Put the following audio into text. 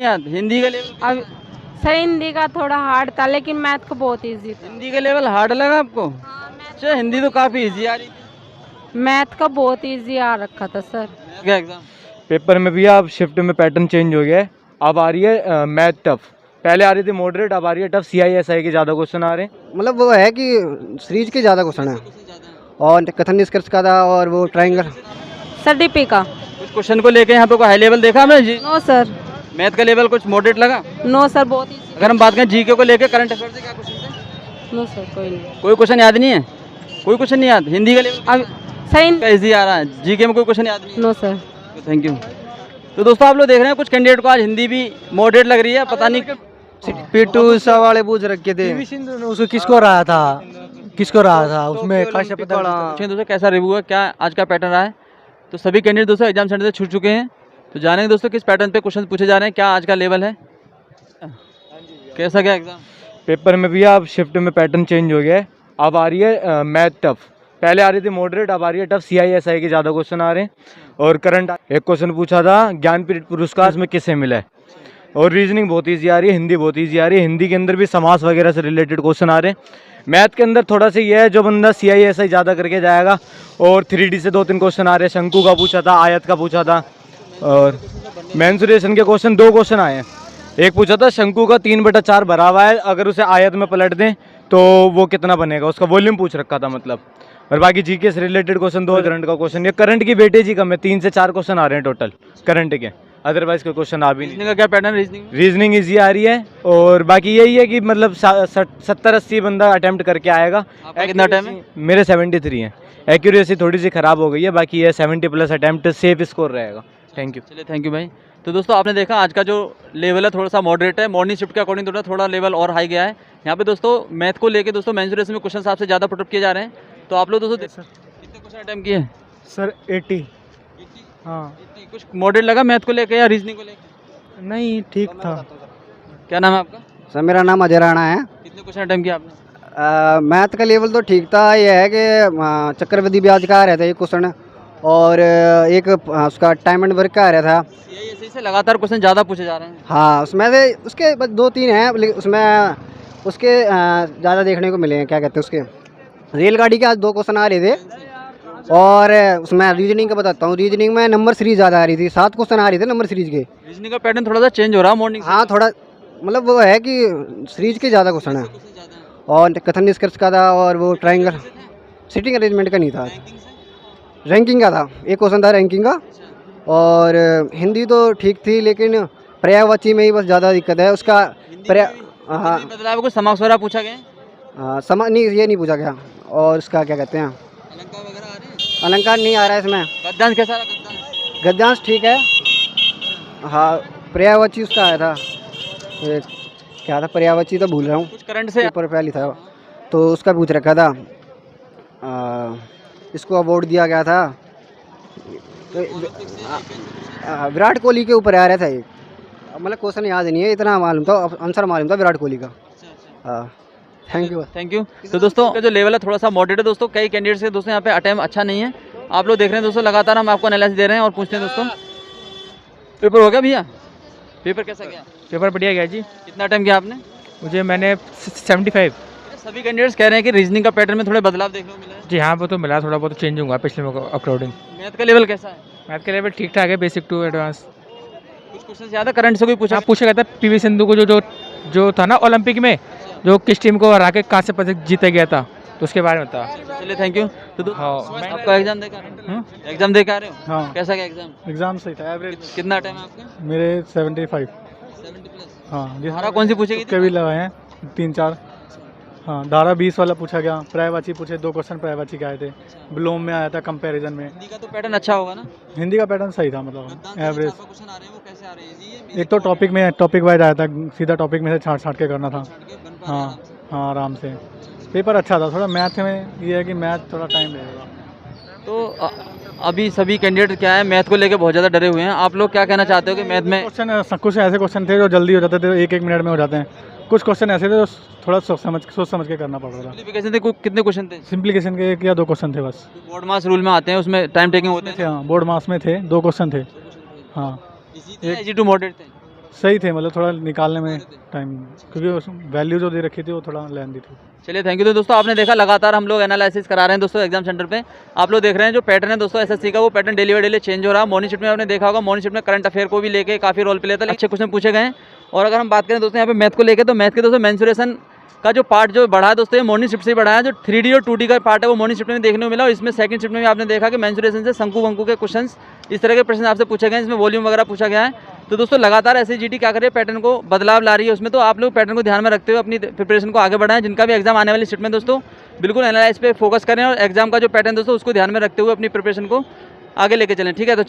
याद हिंदी का लेवल अब सर हिंदी का थोड़ा हार्ड था लेकिन मैथ को बहुत इजी था। हिंदी का लेवल हार्ड लगा आपको? अच्छा, हिंदी तो काफी इजी आ रही थी। मैथ का बहुत इजी आ रखा था सर। क्या एग्जाम? पेपर में भी अब शिफ्ट में पैटर्न चेंज हो गया है। अब आ रही है मैथ टफ। पहले आ रही थी मॉडरेट, अब आ रही है टफ। CISI के ज़्यादा क्वेश्चन आ रहे हैं। मतलब वो है कि सीरीज के ज़्यादा क्वेश्चन है और कथन निष्कर्ष का था और वो ट्रायंगल। सर दीपिका। कुछ क्वेश्चन को लेके यहाँ पे कोई हाई लेवल देखा हमने जी? No sir. मैथ का लेवल कुछ मॉडरेट लगा? नो सर बहुत इजी। अगर हम बात करें जीके को लेके, करंट अफेयर से क्या क्वेश्चन थे? नो सर कोई नहीं। कोई क्वेश्चन याद नहीं है? कोई क्वेश्चन नहीं याद? हिंदी का लेवल अब सर इजी आ रहा है, जीके में कोई क्वेश्चन याद नहीं है? No sir. Thank you. तो दोस्तों आप लोग देख रहे हैं कुछ कैंडिडेट को आज हिंदी भी मॉडरेट लग रही है, पता नहीं पिट्टू सा वाले पूछ रखे थे। उसको किसको रहा था उसमें कश्यप दोस्तों कैसा रिव्यू है, क्या आज का पैटर्न रहा है? तो सभी कैंडिडेट दोस्तों एग्जाम सेंटर से छूट चुके हैं, तो जानेंगे दोस्तों किस पैटर्न पे क्वेश्चन पूछे जा रहे हैं, क्या आज का लेवल है, कैसा क्या एग्जाम? पेपर में भी अब शिफ्ट में पैटर्न चेंज हो गया है। अब आ रही है मैथ टफ। पहले आ रही थी मॉडरेट, अब आ रही है टफ। CISI के ज़्यादा क्वेश्चन आ रहे हैं। और करंट एक क्वेश्चन पूछा था ज्ञानपीठ पुरस्कार में किसे मिला है। और रीजनिंग बहुत ईजी आ रही है, हिंदी बहुत ईजी आ रही है। हिंदी के अंदर भी समास वगैरह से रिलेटेड क्वेश्चन आ रहे हैं। मैथ के अंदर थोड़ा सा ये है, जो बंदा CISI ज़्यादा करके जाएगा। और 3D से 2-3 क्वेश्चन आ रहे हैं। शंकु का पूछा था, आयत का पूछा था, और मेंसुरेशन के क्वेश्चन 2 क्वेश्चन आए हैं। एक पूछा था शंकु का 3/4 भरा हुआ है, अगर उसे आयत में पलट दें तो वो कितना बनेगा, उसका वॉल्यूम पूछ रखा था मतलब। और बाकी जीके से रिलेटेड क्वेश्चन 2 करंट का क्वेश्चन। ये करंट की वेटेज ही कम है, 3 से 4 क्वेश्चन आ रहे हैं टोटल करंट के, अदरवाइज कोई क्वेश्चन आ भी नहीं। का क्या पैटर्न रीजनिंग? रीजनिंग ईजी आ रही है। और बाकी यही है कि मतलब 70-80 बंदा अटेम्प्ट करके आएगा। आपका कितना टाइम है? मेरे 73 हैं। एक्यूरेसी थोड़ी सी ख़राब हो गई है, बाकी ये 70+ अटेम्प्ट सेफ स्कोर रहेगा। Thank you. चलिए थैंक यू भाई। तो दोस्तों आपने देखा आज का जो लेवल है थोड़ा सा मॉडरेट है, मॉर्निंग शिफ्ट के अकॉर्डिंग थोड़ा लेवल और हाई गया है। यहाँ पे दोस्तों मैथ को लेके दोस्तों मेंसुरेशन में क्वेश्चन आपसे ज़्यादा पुटअप किए जा रहे हैं। तो आप लोग दोस्तों कितने क्वेश्चन अटेम्प्ट किए? सर 80। हाँ कुछ मॉडरेट लगा मैथ को लेके या रीजनिंग को लेके? नहीं ठीक था। क्या नाम है आपका? सर मेरा नाम अजय राणा है। कितने क्वेश्चन अटेम्प्ट किया आपने? मैथ का लेवल तो ठीक था। ये है कि चक्रवृद्धि ब्याज का आ रहा था एक क्वेश्चन, और एक उसका टाइम एंड वर्क का आ रहा था। CISI से लगातार क्वेश्चन ज़्यादा पूछे जा रहे हैं। हाँ उसमें से उसके बस 2-3 हैं, लेकिन उसमें उसके ज़्यादा देखने को मिले हैं। क्या कहते हैं उसके, रेलगाड़ी के आज 2 क्वेश्चन आ रहे थे। और उसमें रीजनिंग का बताता हूँ। रीजनिंग में नंबर सीरीज ज़्यादा आ रही थी, 7 क्वेश्चन आ रहे थे नंबर सीरीज के। रीजनिंग का पैटर्न थोड़ा सा चेंज हो रहा है मॉर्निंग। हाँ थोड़ा मतलब वो है कि सीरीज के ज़्यादा क्वेश्चन है और कथन निष्कर्ष का था और वो ट्रायंगल। सिटिंग अरेंजमेंट का नहीं था, रैंकिंग का था। एक क्वेश्चन था रैंकिंग का। और हिंदी तो ठीक थी, लेकिन पर्यायवाची में ही बस ज़्यादा दिक्कत है उसका। हाँ बदलाव को समास वगैरह पूछा गया? नहीं ये नहीं पूछा गया। और उसका क्या कहते हैं, अलंकार नहीं आ रहा है इसमें। गद्यांश कैसा रहा? गद्यांश ठीक है। हाँ पर्यायवाची उसका आया था, ये क्या था पर्यायवाची, तो भूल रहा हूँ। कुछ करंट से पेपर पहले था तो उसका पूछ रखा था। इसको अवार्ड दिया गया था, विराट कोहली के ऊपर आ रहा था एक। मतलब क्वेश्चन याद नहीं है, इतना मालूम था, आंसर मालूम था विराट कोहली का। हाँ थैंक यू। Thank you. तो दोस्तों का जो लेवल है थोड़ा सा मॉडरेट है दोस्तों। कई कैंडिडेट्स के दोस्तों यहाँ पे अटेम्प्ट अच्छा नहीं है। आप लोग देख रहे हैं दोस्तों, लगातार हम आपको एनालिसिस दे रहे हैं और पूछते हैं दोस्तों पेपर हो गया भैया? पेपर कैसा गया? पेपर बढ़िया गया जी। कितना अटेम्प्ट किया आपने? मैंने 75। सभी कैंडिडेट्स कह रहे हैं कि रीजनिंग का पैटर्न में थोड़े बदलाव देखने को मिला है। जी हाँ वो तो मिला, थोड़ा बहुत चेंज होगा पिछले अकॉर्डिंग। मैथ का लेवल कैसा है? मैथ का लेवल ठीक ठाक है, बेसिक टू एडवांस। कुछ क्वेश्चन ज़्यादा करंट से कोई पूछा? आप पूछा गया था PV सिंधु को जो था ना ओलंपिक में, जो किस टीम को हरा के कांस्य पदक जीता गया था, तो उसके बारे में था। चलिए थैंक यू। तो हाँ आपका एग्जाम देकर आ रहे हो? एग्जाम देकर आ रहे हो? हाँ कैसा गया एग्जाम? एग्जाम सही था, एवरेज। कितना टाइम है आपका? मेरे 75। 70+। हाँ धारा कौन सी पूछेगी? भी लगाए हैं 3-4। हाँ धारा 20 वाला पूछा गया। पर्यायवाची पूछे, 2 क्वेश्चन पर्यायवाची के आए थे। ब्लोम में आया था कंपैरिजन में। हिंदी का तो पैटर्न अच्छा होगा ना? हिंदी का पैटर्न सही था, मतलब एवरेज। क्वेश्चन आ रहे हैं वो कैसे आ रहे हैं? एक तो टॉपिक वाइज आया था, सीधा टॉपिक में से छाट के करना था। हाँ हाँ आराम से। पेपर अच्छा था। थोड़ा मैथ में ये है कि मैथ थोड़ा टाइम लगेगा। तो अभी सभी कैंडिडेट क्या है समझ को लेकर बहुत ज़्यादा डरे हुए हैं। आप लोग क्या कहना चाहते हो कि मैथ में क्वेश्चन, कुछ ऐसे क्वेश्चन थे जो जल्दी हो जाते थे, 1-1 मिनट में हो जाते हैं। कुछ क्वेश्चन ऐसे थे जो थोड़ा सोच समझ के करना पड़ रहा था। सिंप्लीफिकेशन थे? कितने क्वेश्चन थे? सिंप्लीफिकेशन के 1 या 2 क्वेश्चन थे बस। बोर्ड मास रूल में आते हैं, उसमें टाइम टेकिंग होते हैं। हाँ बोर्ड मास में थे, 2 क्वेश्चन थे। हाँ इजी टू मॉडरेट थे। सही थे, मतलब थोड़ा निकालने में टाइम, क्योंकि वैल्यू जो दे रखी थी वो थोड़ा लेंदी थी। चलिए थैंक यू। तो दोस्तों आपने देखा लगातार हम लोग एनालिसिस करा रहे हैं दोस्तों एग्जाम सेंटर पे। आप लोग देख रहे हैं जो पैटर्न है दोस्तों एसएससी का, वो pattern daily by daily change हो रहा है। मॉर्निंग शिफ्ट में आपने देखा होगा, मॉर्निंग शिफ्ट में करंट अफेयर को भी लेके काफी रोल प्ले था, अच्छे क्वेश्चन पूछे गए हैं। और अगर हम बात करें दोस्तों यहाँ पे मैथ को लेकर, तो मैथ के दोस्तों मेंसुरेशन का जो पार्ट जो बढ़ा है दोस्तों, ये मॉर्निंग शिफ्ट से ही बढ़ा है। जो 3D और 2D का पार्ट है वो मॉर्निंग शिफ्ट में देखने को मिला, और इसमें सेकंड शिफ्ट में भी आपने देखा कि मेंसुरेशन से शंकु वंकु के क्वेश्चंस, इस तरह के प्रश्न आपसे पूछे गए हैं, इसमें वॉल्यूम वगैरह पूछा गया है। तो दोस्तों लगातार एसएसजीडी क्या कर रही है, पैटर्न को बदलाव ला रही है उसमें। तो आप लोग पैटर्न को ध्यान में रखते हुए अपनी प्रिपरेशन को आगे बढ़ाएं। जिनका भी एग्जाम आने वाली शिफ्ट में दोस्तों बिल्कुल एनालाइज पे फोकस करें, और एग्जाम का जो पैटर्न दोस्तों उसको ध्यान में रखते हुए अपनी प्रिपरेशन को आगे लेके चलें, ठीक है। तो